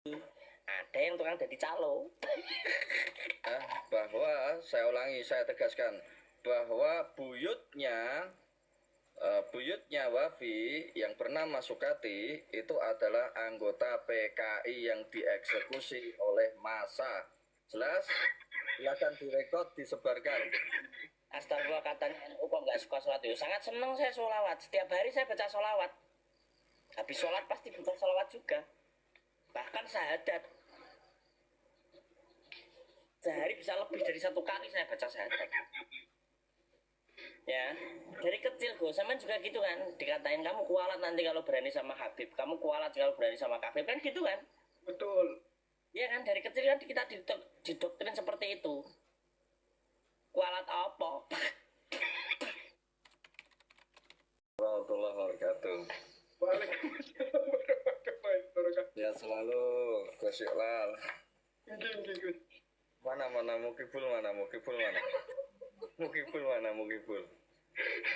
Ada yang tukang jadi calo. Bahwa saya ulangi, saya tegaskan bahwa buyutnya Wafi yang bernama Sukati itu adalah anggota PKI yang dieksekusi oleh massa. Jelas? Silakan direkod, disebarkan. Astagfirullah, katanya NU kok nggak suka sholat itu. Sangat senang saya sholawat. Setiap hari saya baca sholawat. Habis sholat pasti baca sholawat juga. Bahkan syahadat. Sehari bisa lebih dari 1 kali saya baca syahadat. Ya, dari kecil gue sama juga gitu kan, dikatain kamu kualat nanti kalau berani sama Habib, kamu kualat kalau berani sama Habib, kan gitu kan? Betul. Iya kan, dari kecil kan kita didoktrin seperti itu. Kualat apa? Warahmatullahi wabarakatuh. Waalaikumsalam warahmatullahi wabarakatuh. Ya selalu Gus Iqlal. Gini. Mana Mukibul mana? Mukibul.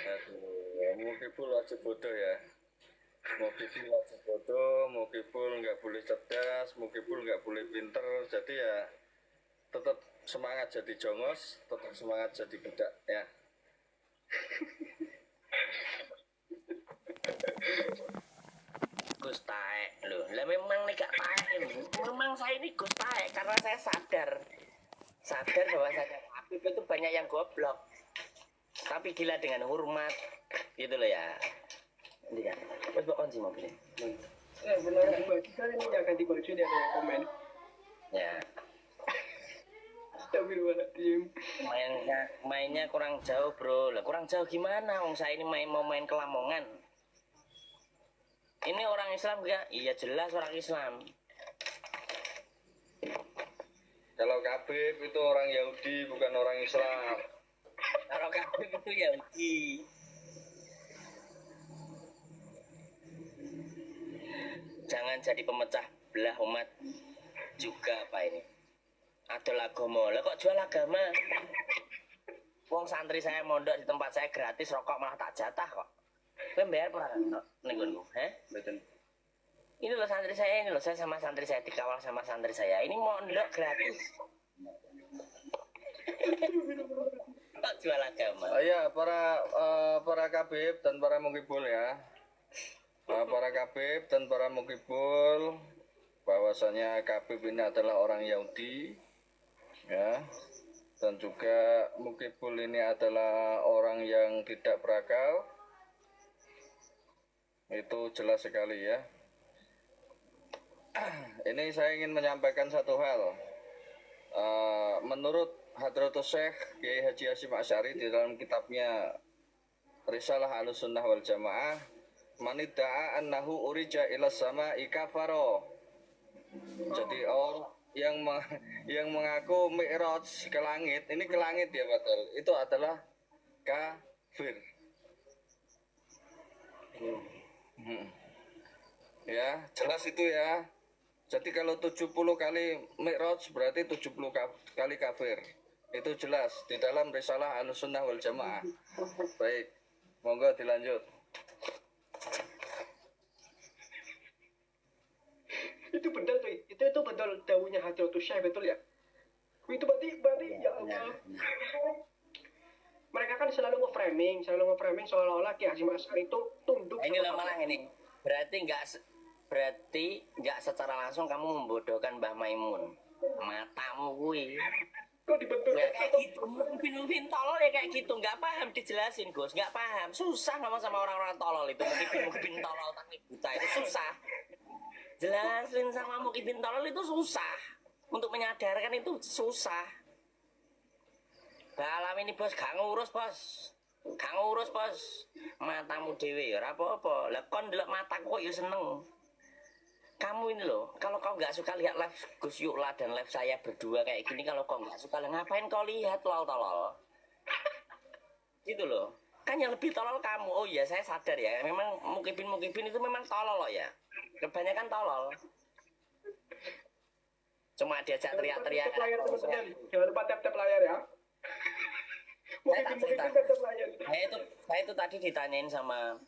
Aduh, Mukibul wajib bodoh ya. Mukibul nggak boleh cerdas, Mukibul nggak boleh pinter. Jadi ya tetap semangat jadi jongos, tetap semangat jadi budak ya. Gus taek loh, lah memang nih gak taek, memang saya ini Gus taek karena saya sadar bahwasanya Habib itu banyak yang goblok, tapi gila dengan hormat, gitu loh ya. Ini kan, terus bawa kunci mobilnya. Benar kita ini ya ganti baju dia ada yang komen. Ya. Astagfirullahaladzim. Mainnya kurang jauh bro, lah kurang jauh gimana? Wong saya ini mau main ke Lamongan. Ini orang Islam enggak? Iya jelas orang Islam. Kalau Habib itu orang Yahudi bukan orang Islam. Kalau Habib itu Yahudi. Jangan jadi pemecah belah umat juga apa ini. Ada agama, lah kok jual agama? Wong santri saya mondok di tempat saya gratis, rokok malah tak jatah kok. Kowe bayar apa ning nggonku? Betul. Ini loh santri saya, saya sama santri saya, dikawal sama santri saya. Ini mondok gratis. Kok jual agama? Oh ya, para Kabib dan para Mukibul ya. Para Kabib dan para Mukibul, bahwasanya Kabib ini adalah orang Yahudi ya. Dan juga Mukibul ini adalah orang yang tidak berakal. Itu jelas sekali ya. Ini saya ingin menyampaikan satu hal. Menurut Hadratus Syekh Kiai Haji Hasyim Asy'ari di dalam kitabnya Risalah Ahlussunnah wal Jamaah, manidda'a annahu urija ila sama'i kafaro. Jadi orang yang mengaku mi'raj ke langit, ini ke langit ya betul, itu adalah kafir. Ya, jelas itu ya. Jadi kalau 70 kali mi'raj berarti 70 kali kafir. Itu jelas di dalam Risalah Ahlussunnah wal Jamaah. Baik, monggo dilanjut. Itu betul tuh. Itu betul dawuhnya Hadratus Syekh, betul ya? Itu berarti ya Allah. Mereka kan selalu nge-framing seolah-olah Kiai Hasyim Asy'ari itu tunduk. Ini lah malah ini. Berarti nggak secara langsung kamu membodohkan Mbah Maimun. Matamu kuwi. Kok dibentuk? Ya kayak gitu, mungkin tolol ya kayak gitu, nggak paham dijelasin Gus, nggak paham, susah ngomong sama orang-orang tolol itu, mungkin tolol tapi buta itu susah. Jelasin sama mungkin tolol itu susah, untuk menyadarkan itu susah. Dalam ini bos, gak ngurus bos, matamu dewe ya apa-apa, lah kon delok mataku kok ya seneng. Kamu ini loh, kalau kau nggak suka lihat live Gus Yukla dan live saya berdua kayak gini, kalau kau nggak suka, ngapain kau lihat tolol? Gitu loh. Kan yang lebih tolol kamu. Oh iya, saya sadar ya. Memang mukibin itu memang tolol loh ya. Kebanyakan tolol. Cuma diajak teriak-teriak. Jangan lupa tap-tap layar ya. Saya tak cerita. Saya itu tadi ditanyain sama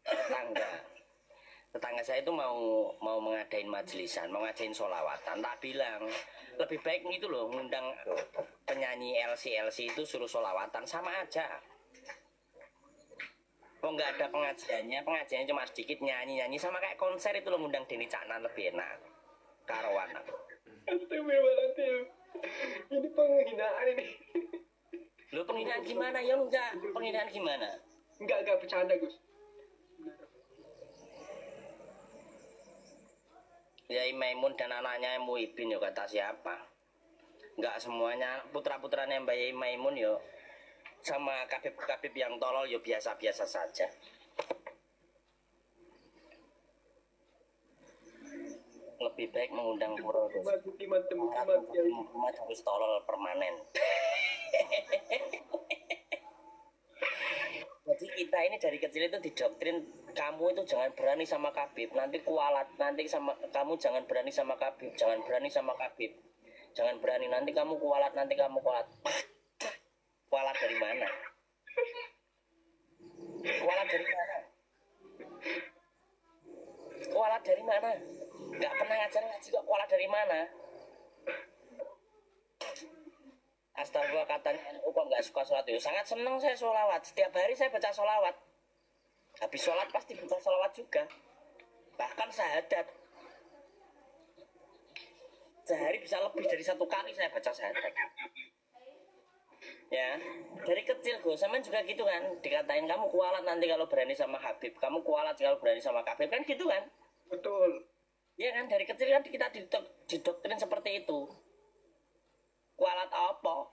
tetangga. Tetangga saya itu mau mengadain majelisan, mau ngadain sholawatan. Tak bilang lebih baik itu loh ngundang penyanyi LC itu suruh sholawatan sama aja. Kok nggak ada pengajiannya cuma sedikit nyanyi sama kayak konser itu loh, ngundang Denny Caknan lebih enak. Karawan. Astagfirullahaladzim. Ini penghinaan ini. Lo penghinaan gimana? Ya enggak, penghinaan gimana? Enggak bercanda Gus. Yai Maimun dan anaknya Muhyiddin yo kata siapa? Enggak semuanya putra-putranya Mbak Yai Maimun yo sama kabib-kabib yang tolol yo biasa-biasa saja. Lebih baik mengundang pura umat harus tolol permanen. Jadi kita ini dari kecil itu didoktrin, kamu itu jangan berani sama kabib, nanti kualat, nanti sama kamu jangan berani sama kabib, jangan berani sama kabib, jangan berani, nanti kamu kualat, nanti kamu kualat. Kualat dari mana? Kualat dari mana? Kualat dari mana? Nggak pernah ngajar ngaji kok, kualat dari mana? Astagfirullah, katanya NU kok nggak suka sholat itu. Sangat senang saya sholawat. Setiap hari saya baca sholawat. Habis sholat pasti baca sholawat juga. Bahkan syahadat. Sehari bisa lebih dari 1 kali saya baca syahadat. Ya, dari kecil gue sama juga gitu kan. Dikatain kamu kualat nanti kalau berani sama Habib, kamu kualat kalau berani sama Habib, kan gitu kan? Betul. Iya kan, dari kecil kan kita didoktrin seperti itu. Kualat apa?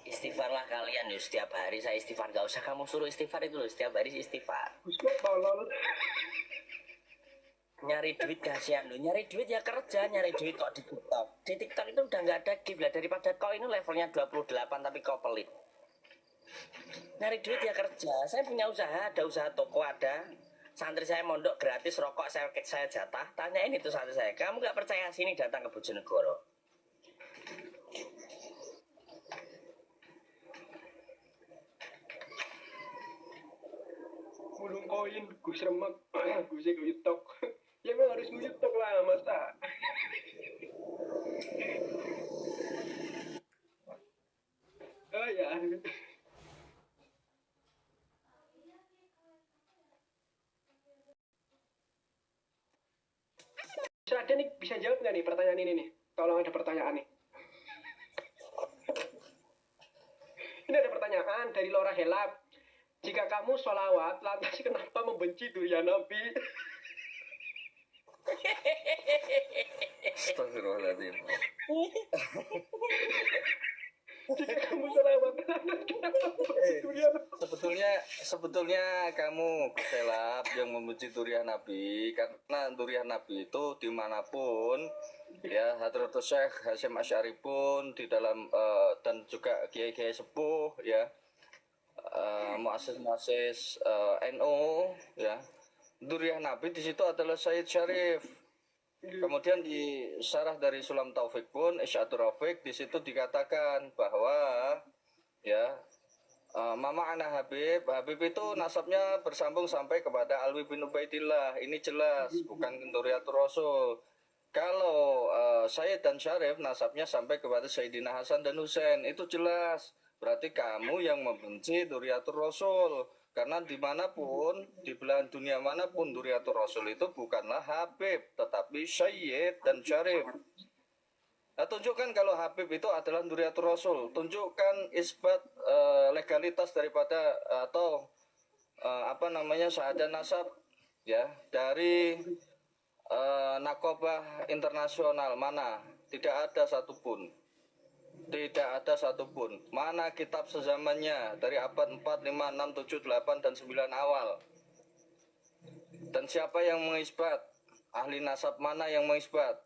Istighfarlah kalian yuk, setiap hari saya istighfar. Gak usah kamu suruh istighfar itu loh, setiap hari istighfar. Gus kok tolol. Nyari duit kasihan loh, nyari duit ya kerja, nyari duit kok di TikTok. Di TikTok itu udah nggak ada gift lah, daripada kau ini levelnya 28 tapi kau pelit. Nyari duit ya kerja. Saya punya usaha, ada usaha toko, ada santri saya mondok gratis rokok saya jatah. Tanyain itu santri saya, kamu nggak percaya sini datang ke Bojonegoro. Gulung koin Gus remek. Gus nguyutok. Ya memang harus nguyutok lah masa. Oh ya. Bisa ada nih, bisa jawab nggak nih pertanyaan ini nih? Tolong, ada pertanyaan nih. Ini ada pertanyaan dari Laura Helap. Jika kamu sholawat, lantas kenapa membenci durian Nabi? Astagfirullahaladzim. Jika kamu sholawat, lantas kenapa membenci durian Nabi? Sebetulnya kamu kelap yang membenci durian Nabi, karena durian Nabi itu dimanapun ya, Hadratus Syekh Hasyim Asy'ari pun di dalam dan juga kiai-kiai sepuh ya, muassis NU ya, durian Nabi di situ adalah Sayyid Syarif. Kemudian di syarah dari Sulam Taufik pun Isy'atur Rafiq di situ dikatakan bahwa ya, Mama Ana Habib itu nasabnya bersambung sampai kepada Alwi bin Ubaidillah. Ini jelas bukan Duriyatul Rasul. Kalau Sayyid dan Syarif nasabnya sampai kepada Sayyidina Hasan dan Husain, itu jelas. Berarti kamu yang membenci Duriyatul Rasul. Karena dimanapun, di belahan dunia manapun Duriyatul Rasul itu bukanlah Habib, tetapi Sayyid dan Syarif. Nah, tunjukkan kalau Habib itu adalah Duriyatul Rasul. Tunjukkan isbat legalitas daripada atau syahadat nasab ya dari Nakobah Internasional mana? Tidak ada satupun. Tidak ada satupun. Mana kitab sezamannya dari abad 4, 5, 6, 7, 8, dan 9 awal? Dan siapa yang mengisbat? Ahli nasab mana yang mengisbat?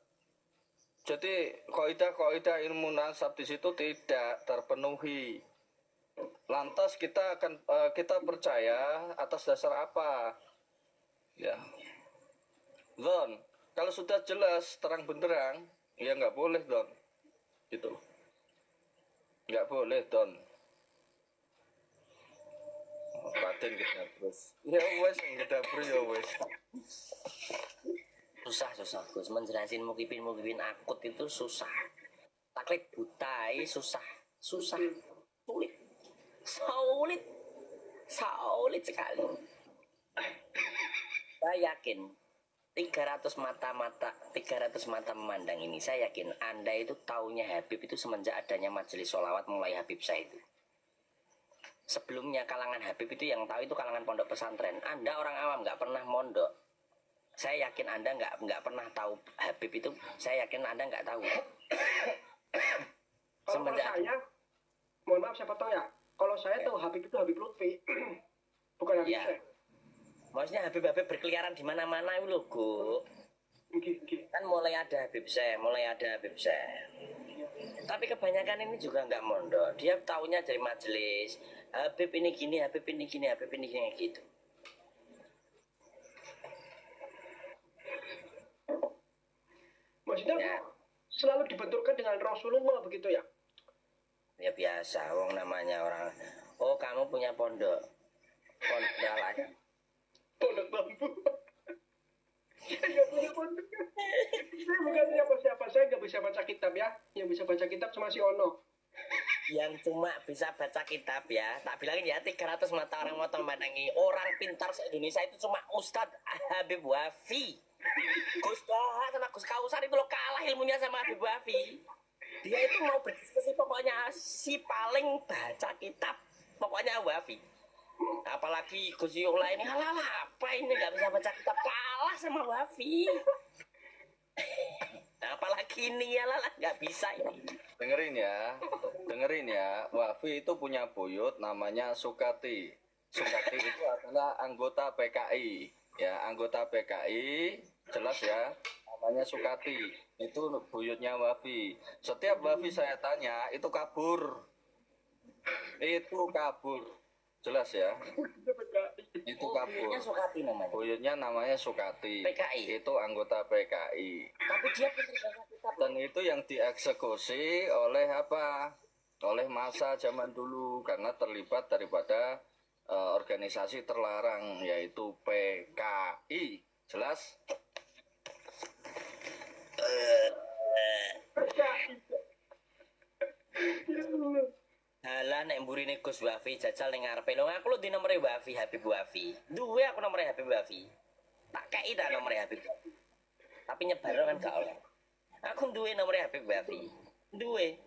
Jadi kaidah ilmu nasab di situ tidak terpenuhi. Lantas kita akan kita percaya atas dasar apa? Ya, Don, kalau sudah jelas terang benderang, ya nggak boleh Don, gitu. Nggak boleh, Don. Batin kita terus. Ya wes, kita bro ya wes. Susah Gus, menjelasin mukipin akut itu susah. Taklid buta susah sulit sekali. Saya yakin 300 mata memandang ini, saya yakin Anda itu taunya Habib itu semenjak adanya majelis sholawat mulai Habib saya itu. Sebelumnya kalangan Habib itu yang tahu itu kalangan pondok pesantren. Anda orang awam nggak pernah mondok. Saya yakin Anda nggak pernah tahu Habib itu. Saya yakin Anda nggak tahu. Kalau saya, mohon maaf saya potong ya. Kalau saya tahu Habib itu Habib Lutfi, bukan Habib saya. Maksudnya Habib berkeliaran di mana-mana itu loh, Gu. Kan mulai ada Habib saya. Tapi kebanyakan ini juga nggak mondok. Dia taunya dari majelis. Habib ini gini gitu. Maksudnya selalu dibenturkan dengan Rasulullah begitu ya? Ya biasa, wong namanya orang. Oh, kamu punya pondok dalanya. Pondok bambu. Saya nggak punya pondok. Saya bukan siapa-siapa. Saya nggak bisa baca kitab ya. Yang bisa baca kitab cuma si Ono. Yang cuma bisa baca kitab ya, tak bilangin ya 300 mata orang mau memandangi orang pintar se-Indonesia itu cuma Ustadz Habib Wafi. Gus Daha sama Gus Kausar itu lo kalah ilmunya sama Habib Wafi. Dia itu mau berdiskusi pokoknya si paling baca kitab pokoknya Wafi. Apalagi Gus Yola ini halah apa ini nggak bisa baca kitab, kalah sama Wafi. Apalagi ini ya lah nggak bisa ini. Dengerin ya, Wafi itu punya buyut namanya Sukati. Sukati itu adalah anggota PKI. Ya, anggota PKI, jelas ya, namanya Sukati. Itu buyutnya Wafi. Setiap Wafi saya tanya, itu kabur. Jelas ya. Itu kabur. Buyutnya Sukati namanya. Buyutnya namanya Sukati. PKI. Itu anggota PKI. Tapi dia pintar baca kitab. Dan itu yang dieksekusi oleh apa? Oleh masa zaman dulu karena terlibat daripada organisasi terlarang yaitu PKI. Jelas? Halah nek mburine Gus Wafi jajal ning ngarepe lho aku lho di nomere Wafi Habib Wafi. Duwe aku nomere Habib Wafi. Tak kei ta nomere Habib Wafi. Tapi nyebar kan gak oleh. Aku duwe nomere Habib Wafi. Duwe.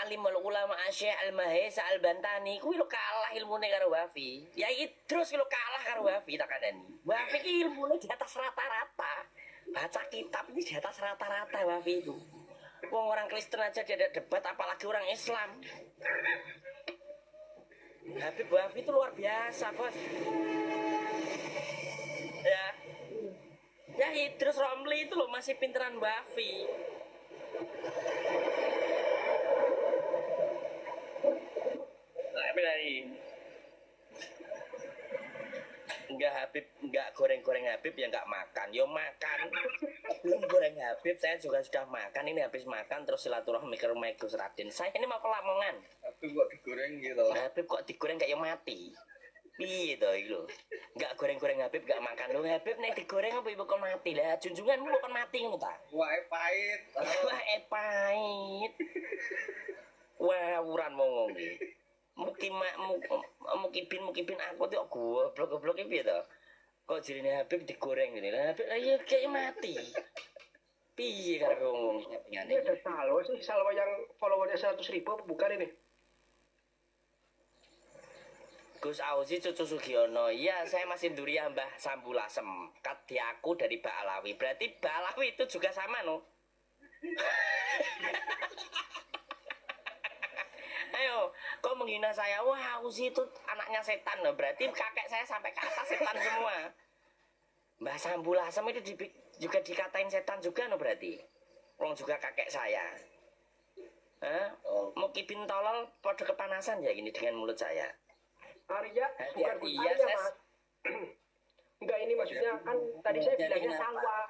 Alimul ulama Syekh Al-Mahesa Al-Bantani kuwi lho kalah ilmune karo Wafi. Ya terus lho kalah karo Wafi tak kandhani. Wafi ki ilmune di atas rata-rata. Baca kitab ini di atas rata-rata Wafi itu. Wong orang Kristen aja dia ada debat apalagi orang Islam. Habib Wafi itu luar biasa, Bos. Ya Idrus Romli itu loh masih pinteran Wafi. Enggak goreng-goreng Habib ya enggak makan. Yo makan. Belum goreng Habib saya juga sudah makan. Ini habis makan terus silaturahmi ke rumah Gus Raden. Saya ini mau ke Lamongan. Habib kok digoreng gitu. Habib kok digoreng kayak mati. Piye to iki lho. Enggak goreng-goreng Habib enggak makan. Lho Habib nek digoreng apa ibu kon mati lah. Junjunganmu kon mati ngono ta. Wae pahit. Wae pahit. Wah, uran mongong iki. Mukibin aku tuh goblok piye to? Kok jirine Habib digoreng ngene. Lah Habib ayo kayak mati. Piye karo ngomong Ini ada salwa yang followernya 100.000 apa bukan ini? Gus Auzi cucu Sugiono. Iya, saya masih Duriah Mbah Sambulasem. Kadi aku dari Ba'alawi. Berarti Ba'alawi itu juga sama no? Ayo, kok menghina saya? Wah, Auzi itu anaknya setan loh. Berarti kakek saya sampai ke atas setan semua. Mbah Sambulasem itu juga dikatain setan juga no berarti. Wong juga kakek saya. Mukibin tolol pada kepanasan ya gini dengan mulut saya. Arya bukan Iya, Arya Mas. Enggak ini maksudnya kan tadi saya bilangnya salwa.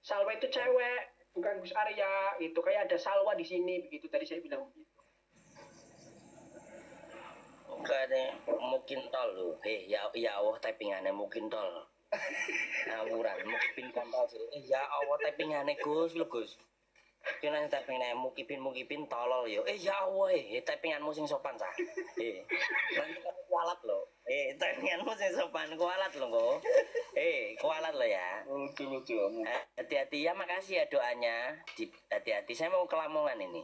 Salwa itu cewek, bukan Gus Arya, itu kayak ada Salwa di sini begitu tadi saya bilang begitu. Enggak ada mungkin tol lu. Ya Allah typingannya mungkin tol. Ngawuran mungkin kontol sih. Ya Allah typingannya Gus lu Gus. Kena typingannya mungkin tolol yo. Ya Allah typinganmu sing sopan sah. Nanti kamu kualat lo. Typinganmu sing sopan kualat lo kok. Kualat lo ya. Lucu Hati-hati ya, makasih ya doanya. Hati-hati, saya mau ke Lamongan ini.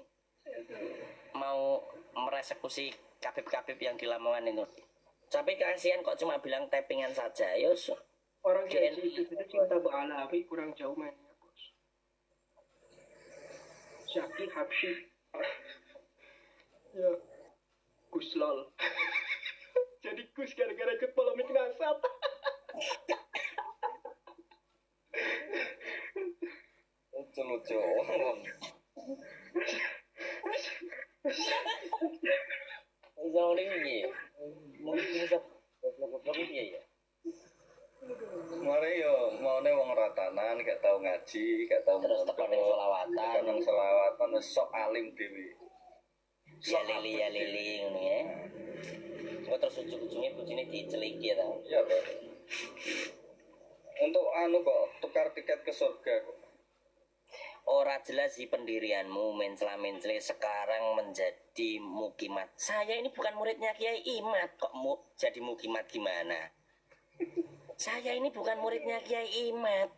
Mau mereksekusi Kabib-kabib yang di Lamongan itu. Tapi kasihan kok cuma bilang tappingan saja. Yus. Orang kayak GNI. itu cinta bala, tapi kurang jauh mainnya bos. Syaki Habsyi. Ya, Gus lol. Jadi Gus gara-gara ikut polemik nasab. lucu Zoring ya. Mungkin bisa goblok-goblok ya. mari yo maune wong ratanan gak tau ngaji gak tau Terus tekoning selawatan. tekoning selawatan sok alim dhewe Ya lili ngono ya. Cuma terus ujung-ujungnya bujine diceliki ya tau. ya Bro. Untuk anu kok tukar tiket ke surga kok. Ora jelas sih pendirianmu mencela-mencela sekarang menjadi mukimat. Saya ini bukan muridnya Kiai Imat kok jadi mukimat gimana? Saya ini bukan muridnya Kiai Imat.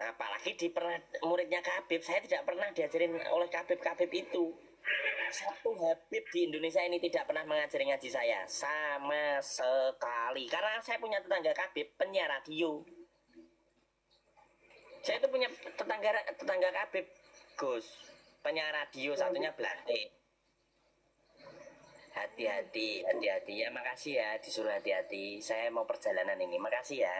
Apalagi muridnya Kabib. Saya tidak pernah diajarin oleh Kabib itu. Satu Habib di Indonesia ini tidak pernah mengajari ngaji saya sama sekali. Karena saya punya tetangga Kabib penyiar radio. Saya itu punya tetangga Kabib, Gus, penyiar radio, satunya Blante. Hati-hati ya, makasih ya disuruh hati-hati. Saya mau perjalanan ini, makasih ya.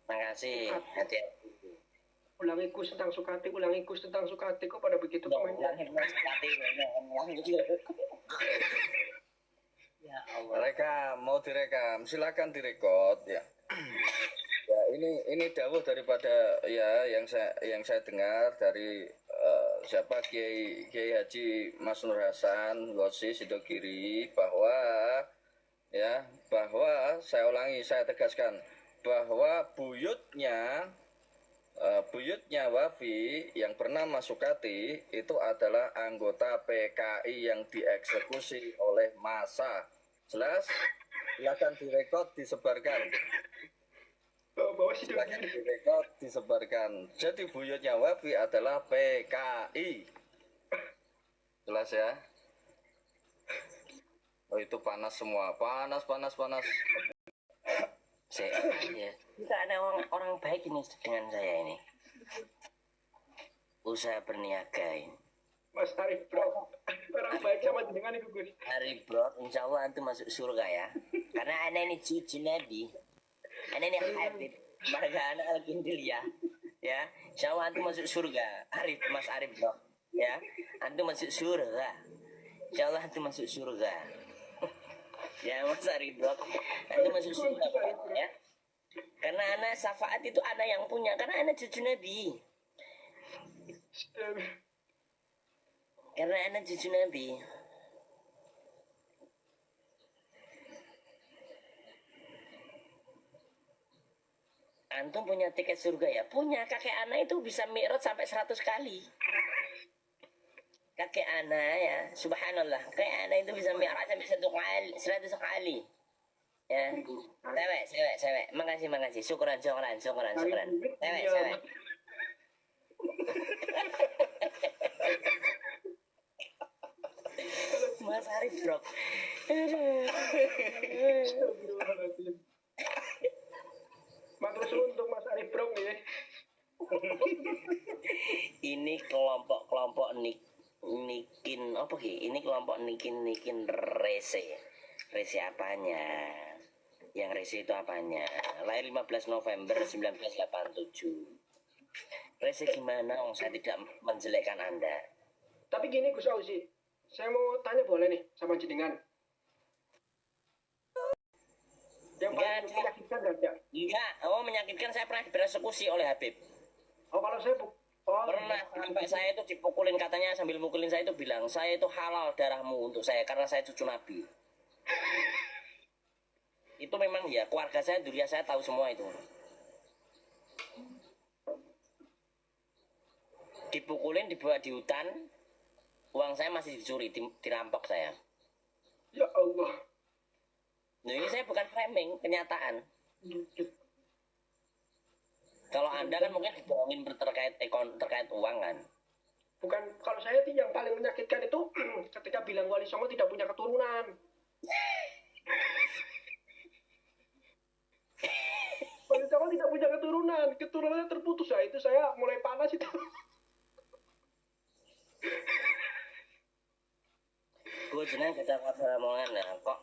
Makasih, hati-hati. Ulangi Gus tentang Sukati kok pada begitu komennya. Ya Allah. Direkam silakan direkod ya. Ya ini dawuh daripada ya yang saya dengar dari siapa Kiai Haji Mas Nur Hasan Gosi Sidogiri bahwa saya ulangi, saya tegaskan bahwa buyutnya Wafi yang bernama Sukati itu adalah anggota PKI yang dieksekusi oleh massa. Jelas? Silakan direkod disebarkan. Silakan direkod disebarkan. Jadi buyutnya Wafi adalah PKI. Jelas ya? Oh itu panas semua, panas. Ya. Kita ada orang baik ini dengan saya ini. Usaha berniaga ini. Mas Arif bro, orang baik sama dengan itu Gus. Arif bro, insya Allah antum masuk surga ya. Karena anak ini cucu Nabi. Anak ini Habib. Marga anak Al-Kindiliyah. Ya, insya Allah antum masuk surga. Mas Arif bro. Ya, antum masuk surga. Insya Allah antum masuk surga. Ya Mas Arif bro, antum masuk surga ya. Karena anak syafaat itu anak yang punya. Karena anak cucu Nabi. Karena anak cucu Nabi. Antum punya tiket surga ya? Punya. Kakek anak itu bisa mi'raj sampai 100 kali. Kakek anak ya, subhanallah. Kakek anak itu bisa mi'raj sampai 100 kali. Ya. Cewek. Makasih. Syukuran. Cewek. Mas Arif bro. Matur suwun untuk Mas Arif bro ya. Ini kelompok nikin apa ki? Ini kelompok nikin rese apanya? Yang rese itu apanya? Lahir 15 November 1987. Rese gimana? Saya tidak menjelekkan Anda. Tapi gini Gus Auzi, saya mau tanya boleh nih sama jenengan. Yang Enggak paling ada. menyakitkan ada. Enggak, oh menyakitkan saya pernah dipersekusi oleh Habib. Oh kalau saya Pernah sampai saya itu dipukulin, katanya sambil mukulin saya itu bilang, saya itu halal darahmu untuk saya karena saya cucu Nabi. Itu memang ya keluarga saya, durian saya tahu semua itu. Dipukulin, dibawa di hutan, uang saya masih dicuri, dirampok saya. Ya Allah. Nah, ini saya bukan framing, kenyataan. Kalau Anda kan mungkin dibohongin terkait uang kan. Bukan, kalau saya sih yang paling menyakitkan itu ketika bilang Wali Songo tidak punya keturunan. Wali Songo tidak punya keturunan, keturunannya terputus ya, itu saya mulai panas itu. Gue jeneng kita ngomongan nah, kok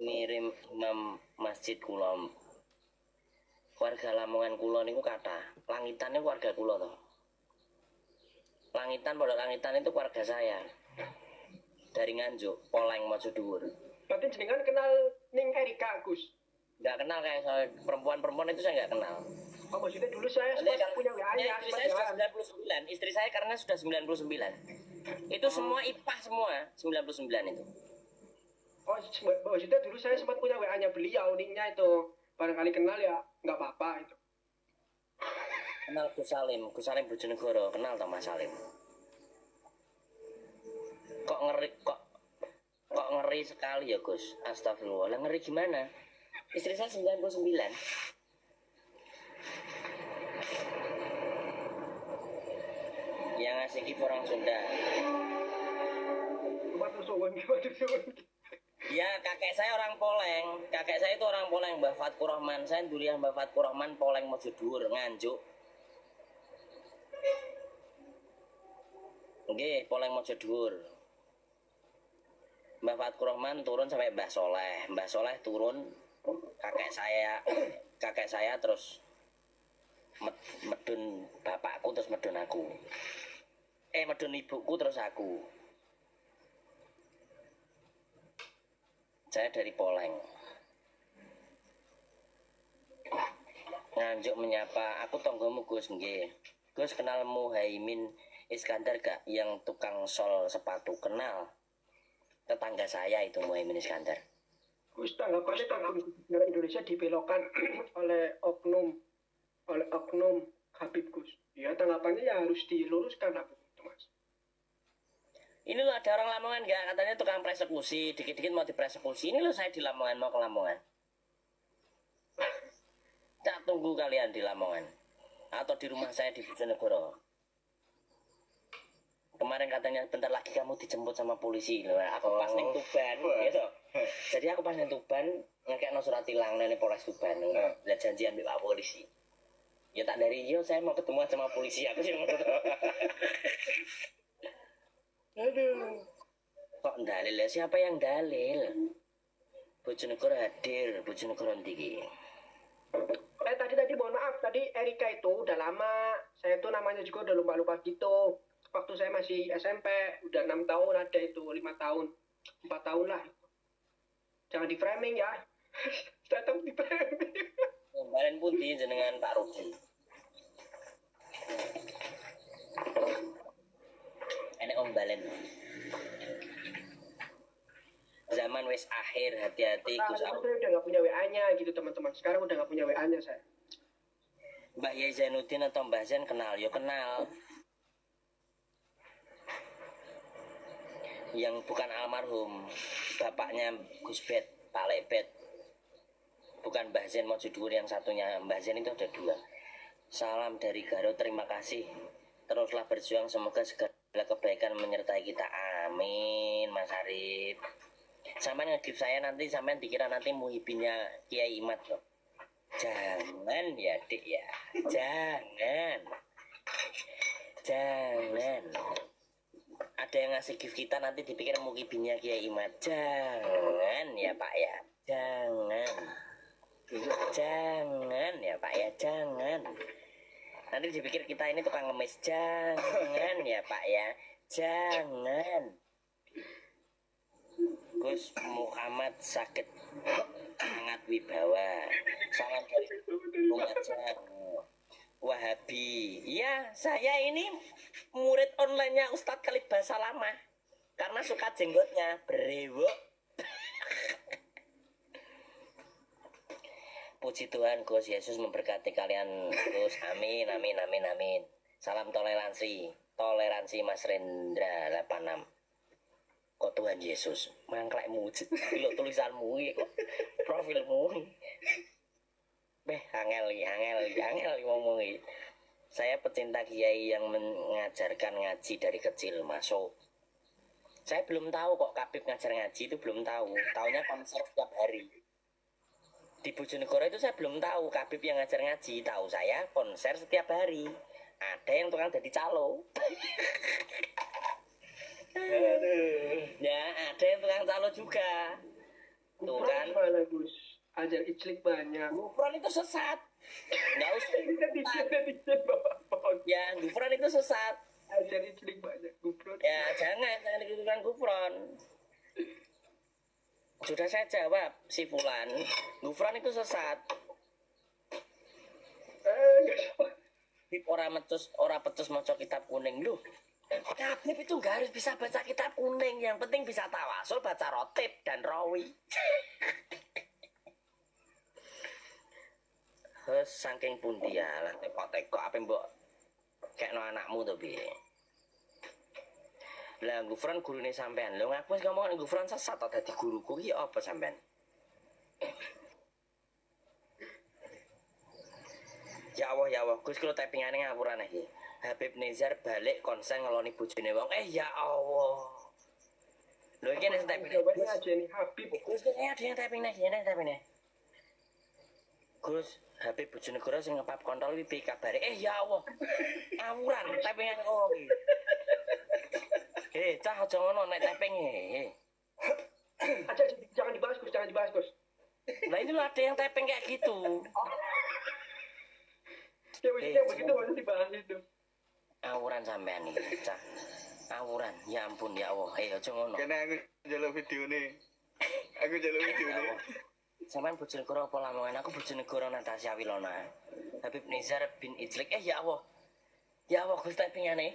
ngirim imam masjid kula, warga Lamongan kula niku kata Langitan niku warga kula to. Langitan, Pondok Langitan itu keluarga saya dari Nganjuk, Poleng, Mojo Dhuwur. Berarti jenengan kenal Ning Erika, Gus? Nggak kenal, kayak saya perempuan itu saya nggak kenal. Oh, maksudnya dulu saya sempat punya WA-nya. Istri saya sudah 99, istri saya karena sudah 99. Itu semua IPA semua, 99 itu. Oh, maksudnya dulu saya sempat punya WA-nya beliau, Ningnya itu. Barangkali kenal ya, nggak apa-apa itu. Kenal Gus Salim Bojonegoro, kenal sama Mas Salim. Kok ngeri sekali ya Gus, astagfirullah. Lah ngeri gimana? Istri saya 99. Yang ngasih gift orang Sunda. Ya kakek saya orang Poleng. Kakek saya itu orang Poleng, Mbah Fatkur Rahman. Saya durian Mbah Fatkur Rahman Poleng Mojo Dhuwur, Nganjuk. Nggih, Poleng Mojo Dhuwur. Mbah Fatkur Rahman turun sampai Mbah Soleh. Mbah Soleh turun, kakek saya terus medun bapakku terus medun aku. Medun ibuku terus aku. Saya dari Poleng. Nganjuk menyapa, aku tonggomu Gus, nggih. Gus kenal Muhaimin Iskandar gak, yang tukang sol sepatu? Kenal. Tetangga saya itu Muhaimin Iskandar. Gus, tanggapannya negara Indonesia dibelokkan oleh oknum Habib Gus. Ya tanggapannya ya harus diluruskan apa itu Mas. Ini loh ada orang Lamongan gak, katanya tukang persekusi, dikit-dikit mau dipersekusi. Ini loh saya di Lamongan, mau ke Lamongan. Tak tunggu kalian di Lamongan atau di rumah saya di Bojonegoro. Kemarin katanya bentar lagi kamu dijemput sama polisi. Aku pas ning Tuban, gitu. Jadi aku pas ning Tuban ngekekno surat tilang nang Polres Tuban. Lihat janjian mbek Pak polisi. Ya tak dari yo saya mau ketemu sama polisi, aku sih mau ketemu. Aduh. Kok dalil ya? Siapa yang dalil? Bojonegoro hadir, Bojonegoro ndiki. Tadi mohon maaf, tadi Erika itu udah lama. Saya tuh namanya juga udah lupa-lupa gitu. Waktu saya masih SMP, udah 6 tahun ada itu, 5 tahun, 4 tahun lah. Jangan di framing ya. Saya tahu di framing. Kemarin pun di jenengan Pak Rudi. Enek Om Balen. Zaman wis akhir, hati-hati Gus. Saya udah nggak punya WA-nya gitu teman-teman. Sekarang udah nggak punya WA-nya saya. Mbah Yai Zainuddin atau Mbah Zain kenal? Yo kenal. Yang bukan almarhum, bapaknya Gus Bet, Pak Lebet. Bukan Mbah Zain Mojo Dhuwur, yang satunya. Mbah Zain itu ada 2. Salam dari Garut, terima kasih. Teruslah berjuang, semoga segala kebaikan menyertai kita. Amin, Mas Arif. Sampai ngegif saya nanti, sampai dikira nanti muhibinnya Kiai Imad loh. Jangan ya Dik ya. Jangan. Ada yang ngasih gift kita nanti dipikir muhibinnya Kiai Imad. Jangan ya Pak ya. Jangan ya Pak ya. Jangan. Nanti dipikir kita ini tukang ngemis. Jangan ya Pak ya. Jangan. Gus Muhammad sakit sangat wibawa. Salam dari Lumajang. Wahabi. Iya, saya ini murid online-nya Ustadz Khalid Basalamah. Karena suka jenggotnya. Brewok. Puji Tuhan, Gus Yesus memberkati kalian, Gus. Amin, amin, amin, amin. Salam toleransi. Toleransi Mas Rendra 86. Kok Tuhan Yesus mangklek mujud. Lo tulisanmu iki kok profilmu. Angel ngomongi. Saya pecinta kiai yang mengajarkan ngaji dari kecil, masuk. Saya belum tahu kok Kabib ngajar ngaji itu belum tahu. Taunya konser setiap hari. Di Bojonegoro itu saya belum tahu Kabib yang ngajar ngaji. Tahu saya konser setiap hari. Ada yang tukang jadi calo. Ya, ada yang tukang calo juga. Tuh kan. Gimana Gus? Ajar iclik banyak. Gufron itu sesat. Enggak usah. Tidak bapak. Ya, Gufron itu sesat. Ajar iclik banyak. Gufron. Ya, jangan dikitukan Gufron. Sudah saya jawab, si Fulan. Gufron itu sesat. Ora pecus maca kitab kuning lu. Kabib itu nggak harus bisa baca kitab kuning, yang penting bisa tawasul, baca rotib dan rawi. Saking pundi ya lah teko-teko apa mbok kekno anakmu to piye. Lah Gufron gurune sampean. Lho ngaku wis ngomong Gufron sesat kok dadi guruku iki apa sampean? Ya Allah, Gus kula typingane ngapuran iki. Habib Nizar balik konsen ngeloni bojone wong. Ya Allah. Lho iki nek typing. Jawabannya aja nih Habib. Gus ada yang typing nih. Gus, Habib Bojonegoro sing ngepap kontol iki kabare. Ya Allah. Ngawuran typingan ngomong iki. Cah aja ngono nek typing Aja jangan dibahas Gus. Nah ini loh ada yang typing kayak gitu. Ya maksudnya begitu harus dibahas itu. Ngawuran sampean iki, cah. Ngawuran. Ya ampun ya Allah. Aja ngono. Kene aku njaluk video nih. Sampean Bojonegoro apa Lamongan? Aku Bojonegoro Natasha Wilona. Habib Nizar bin Ijlik. Ya Allah. Ya Allah Gus typingane.